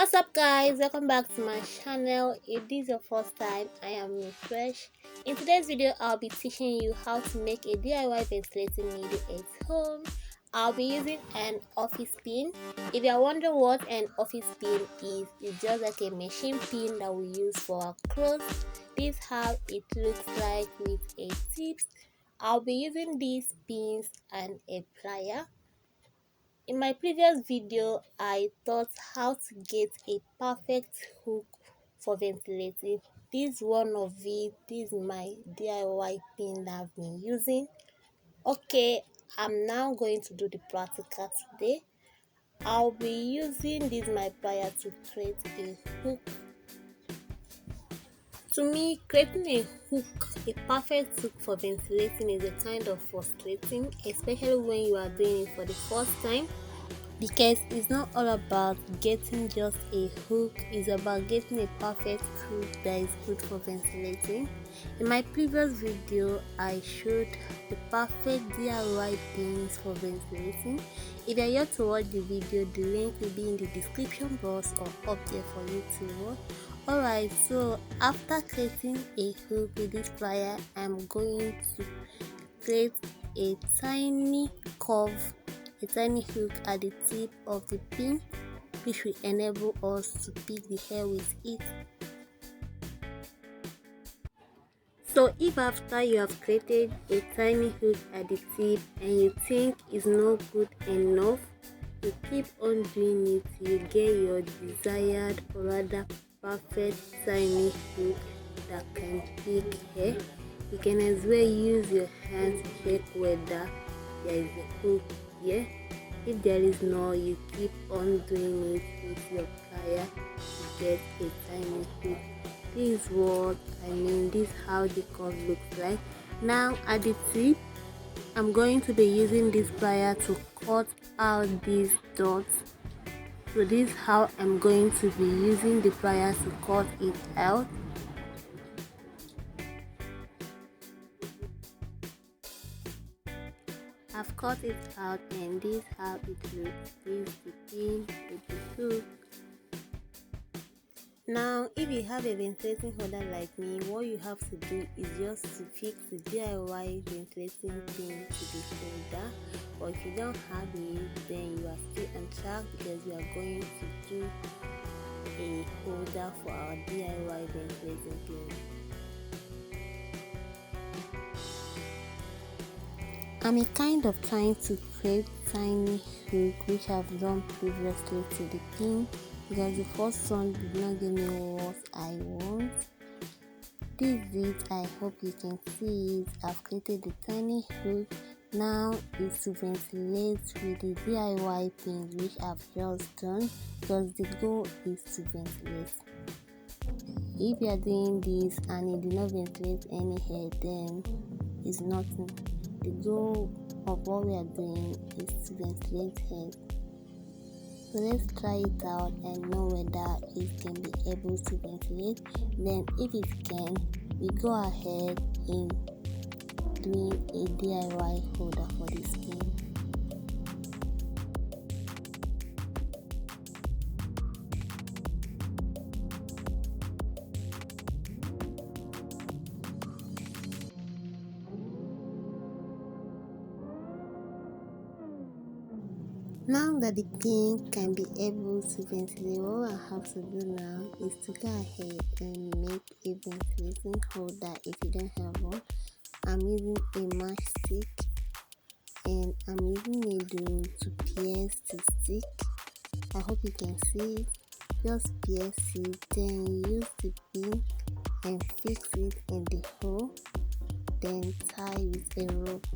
What's up guys, welcome back to my channel. If this is your first time, I am Fresh. In today's video I'll be teaching you how to make a DIY ventilating needle at home. I'll be using an office pin. If you're wondering what an office pin is, it's just like a machine pin that we use for our clothes. This is how it looks like with a tip. I'll be using these pins and a plier. In my previous video, I taught how to get a perfect hook for ventilating. This is one of it. This is my DIY pin that I've been using. Okay, I'm now going to do the practical today. I'll be using this my plier to create a hook. To me, creating a hook, a perfect hook for ventilating is a kind of frustrating, especially when you are doing it for the first time. Because it's not all about getting just a hook, it's about getting a perfect hook that is good for ventilating. In my previous video, I showed the perfect DIY pins for ventilating. If you're yet to watch the video, the link will be in the description box or up there for you to watch. Alright, so after creating a hook with this plier, I'm going to create a tiny curve, a tiny hook at the tip of the pin, which will enable us to pick the hair with it. So if after you have created a tiny hook at the tip and you think it's not good enough, you keep on doing it, you get your desired or rather perfect tiny hook that can pick hair. You can as well use your hands to check whether there is a hook here. If there is no, you keep on doing it with your plier to get a tiny hook. This is what I mean, this is how the curve looks like. Now at the tip, I'm going to be using this plier to cut out these dots. So this is how I'm going to be using the plier to cut it out. I've cut it out and this is how it looks. This is the pin with the hook. Now if you have a ventilating holder like me, what you have to do is just to fix the DIY ventilating pin to the holder. Or if you don't have it, then you are still on track because we are going to do a holder for our DIY ventilating pin. I'm kind of trying to create tiny hook which I've done previously to the pin because the first one did not give me what I want. This is it. I hope you can see it. I've created the tiny hook. Now is to ventilate with the DIY pins which I've just done because the goal is to ventilate. If you are doing this and you do not ventilate any hair, then it's nothing. The goal of what we are doing is to ventilate hair. So let's try it out and know whether it can be able to ventilate. Then if it can, we go ahead in doing a DIY holder for this pin. Now that the pin can be able to ventilate, what I have to do now is to go ahead and make a ventilating holder if you don't have one. I'm using a matchstick and I'm using needle to pierce the stick. I hope you can see it. Just pierce it, then use the pin and fix it in the hole, then tie with a rope.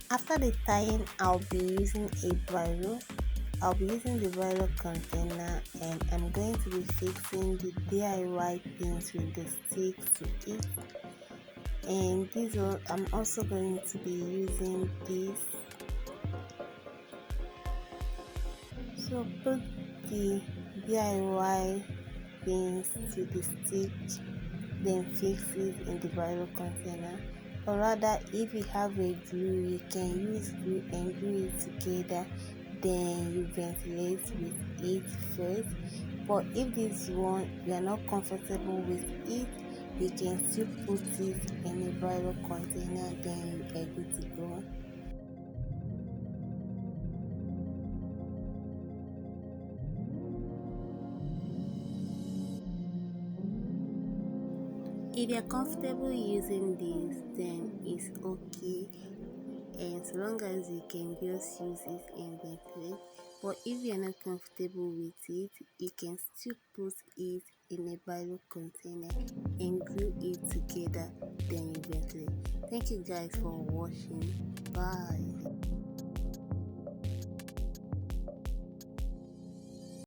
After the tying, I'll be using a bridle. I'll be using the bridle container and I'm going to be fixing the DIY pins with the stick to it. And this one, I'm also going to be using this. So So put the DIY things to the stitch, then fix it in the viral container. Or rather, if you have a glue, you can use glue and glue it together, then you ventilate with it first. But if this one you are not comfortable with it, you can still put it in a viral container, then you are good to go. If you're comfortable using this, then it's okay, and so long as you can just use it and ventilate. But if you're not comfortable with it, you can still put it in a bio container and glue it together, then you ventilate. Thank you guys for watching. Bye.